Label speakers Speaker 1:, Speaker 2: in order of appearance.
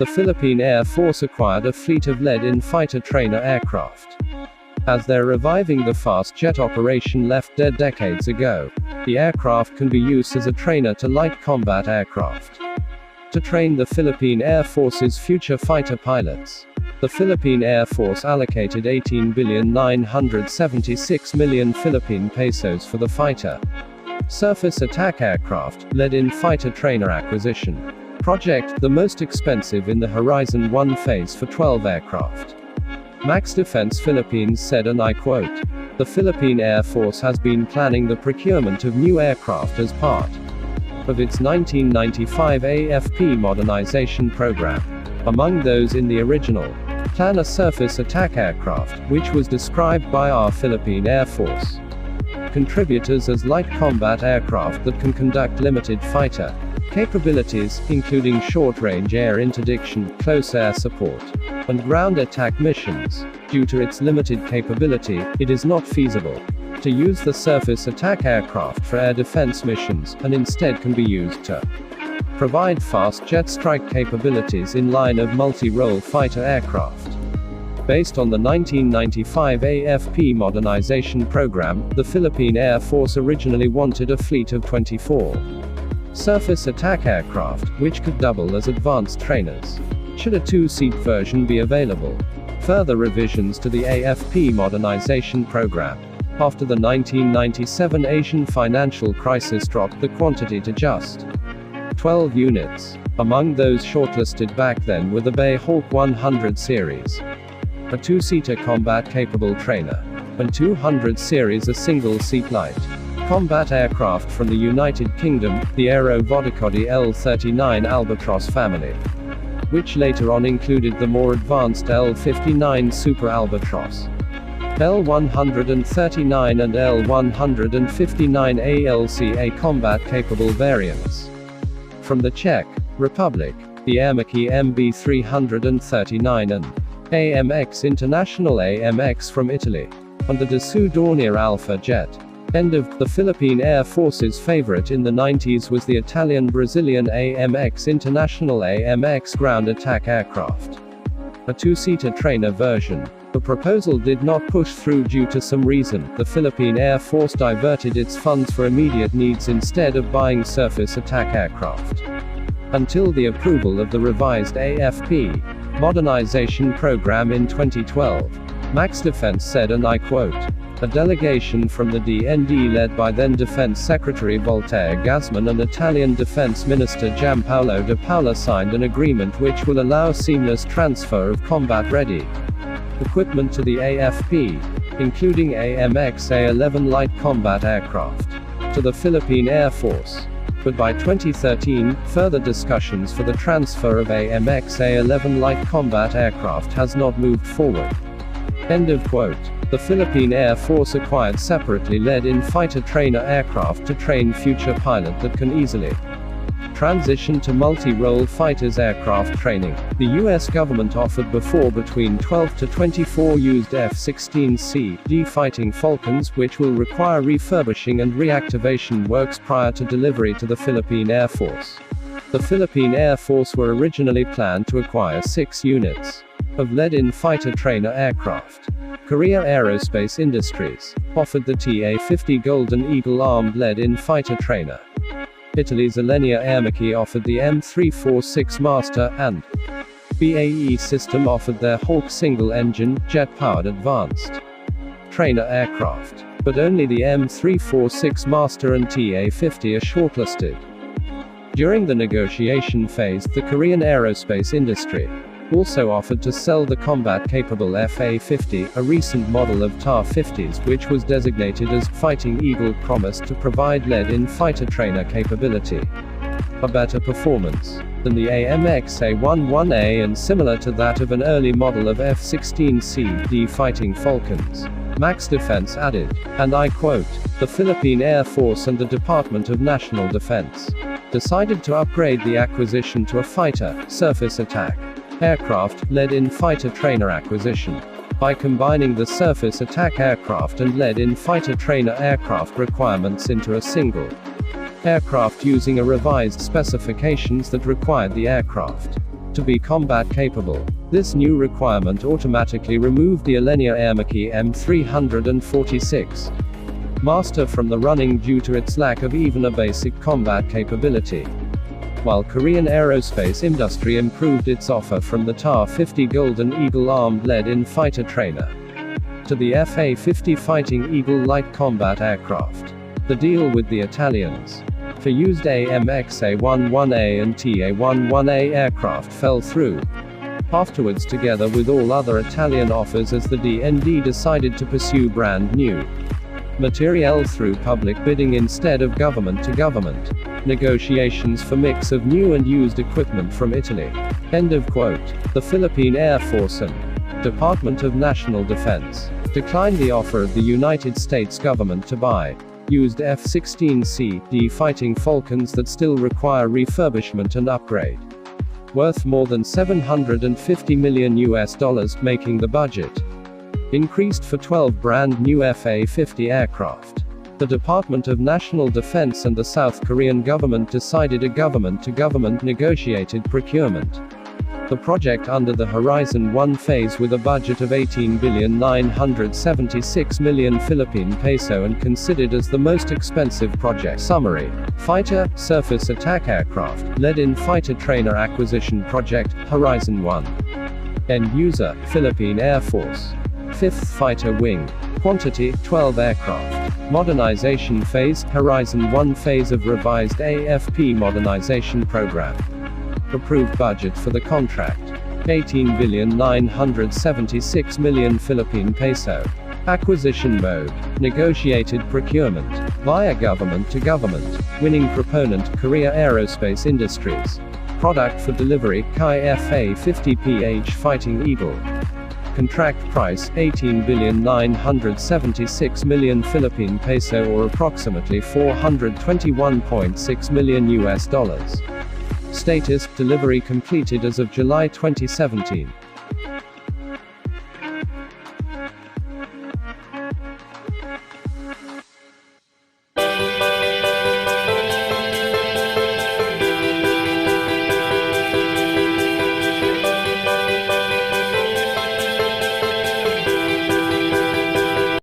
Speaker 1: the Philippine Air Force acquired a fleet of lead-in fighter trainer aircraft. As they're reviving the fast jet operation left dead decades ago, the aircraft can be used as a trainer to light combat aircraft. To train the Philippine Air Force's future fighter pilots, the Philippine Air Force allocated 18,976,000,000 Philippine pesos for the fighter surface attack aircraft lead-in fighter trainer acquisition project, the most expensive in the Horizon 1 phase for 12 aircraft. Max Defense Philippines said, and I quote, "The Philippine Air Force has been planning the procurement of new aircraft as part of its 1995 AFP modernization program. Among those in the original plan a surface attack aircraft, which was described by our Philippine Air Force contributors as light combat aircraft that can conduct limited fighter capabilities, including short-range air interdiction, close air support, and ground attack missions. Due to its limited capability, it is not feasible to use the surface attack aircraft for air defense missions, and instead can be used to provide fast jet strike capabilities in line of multi-role fighter aircraft." Based on the 1995 AFP modernization program, the Philippine Air Force originally wanted a fleet of 24 surface attack aircraft, which could double as advanced trainers, should a two-seat version be available. Further revisions to the AFP modernization program after the 1997 Asian financial crisis dropped the quantity to just 12 units. Among those shortlisted back then were the Bay Hawk 100 series, a two-seater combat-capable trainer, and 200 series, a single-seat light combat aircraft from the United Kingdom, the Aero Vodacody L-39 Albatros family, which later on included the more advanced L-59 Super Albatros, L-139 and L-159 ALCA combat-capable variants. From the Czech Republic, the Airmaki MB339 and AMX International AMX from Italy, and the Dassault Dornier Alpha jet. The Philippine Air Force's favorite in the 90s was the Italian-Brazilian AMX International AMX ground attack aircraft, a two-seater trainer version. The proposal did not push through due to some reason. The Philippine Air Force diverted its funds for immediate needs instead of buying surface attack aircraft, until the approval of the revised AFP modernization program in 2012. Max Defense said, and I quote, "A delegation from the DND led by then Defense Secretary Voltaire Gasman and Italian Defense Minister Giampaolo De Paola signed an agreement which will allow seamless transfer of combat-ready equipment to the AFP, including AMX A-11 light combat aircraft, to the Philippine Air Force. But by 2013, further discussions for the transfer of AMX A-11 light combat aircraft has not moved forward." End of quote. The Philippine Air Force acquired separately lead-in fighter trainer aircraft to train future pilot that can easily transition to multi-role fighters aircraft training. The US government offered before between 12 to 24 used F-16C/D Fighting Falcons, which will require refurbishing and reactivation works prior to delivery to the Philippine Air Force. The Philippine Air Force were originally planned to acquire 6 units of lead-in fighter trainer aircraft. Korea Aerospace Industries offered the TA-50 Golden Eagle armed lead-in fighter trainer. Italy's Alenia Airmaki offered the M346 Master, and BAE System offered their Hawk single-engine, jet-powered advanced trainer aircraft. But only the M346 Master and TA-50 are shortlisted. During the negotiation phase, the Korean aerospace industry also offered to sell the combat-capable FA-50, a recent model of TAR-50s which was designated as Fighting Eagle, promised to provide lead-in fighter trainer capability, a better performance than the AMX A-11A and similar to that of an early model of F-16C/D Fighting Falcons. Max Defense added, and I quote, "The Philippine Air Force and the Department of National Defense decided to upgrade the acquisition to a fighter surface attack aircraft lead-in fighter trainer acquisition by combining the surface attack aircraft and lead-in fighter trainer aircraft requirements into a single aircraft using a revised specifications that required the aircraft to be combat capable. This new requirement automatically removed the Alenia Aermacchi M346 Master from the running due to its lack of even a basic combat capability. While Korean aerospace industry improved its offer from the TAR-50 Golden Eagle armed lead-in fighter trainer to the FA-50 Fighting Eagle light combat aircraft. The deal with the Italians for used AMX A-11A and TA-11A aircraft fell through afterwards, together with all other Italian offers, as the DND decided to pursue brand new materiel through public bidding instead of government to government negotiations for mix of new and used equipment from Italy. End of quote. The Philippine Air Force and Department of National Defense declined the offer of the United States government to buy used F-16C/D Fighting Falcons that still require refurbishment and upgrade, worth more than $750 million, making the budget increased for 12 brand new FA-50 aircraft. The Department of National Defense and the South Korean government decided a government-to-government negotiated procurement. The project under the Horizon 1 phase with a budget of 18,976 million Philippine peso and considered as the most expensive project. Summary: Fighter, surface attack aircraft, lead-in fighter trainer acquisition project, Horizon 1. End user, Philippine Air Force. 5th Fighter Wing. Quantity, 12 aircraft. Modernization phase, Horizon 1 phase of revised AFP modernization program. Approved budget for the contract: 18,976 million Philippine peso. Acquisition mode: negotiated procurement, via government to government. Winning proponent: Korea Aerospace Industries. Product for delivery: Kai FA-50PH Fighting Eagle. Contract price: 18,976 million Philippine peso, or approximately $421.6 million. Status: delivery completed as of July 2017.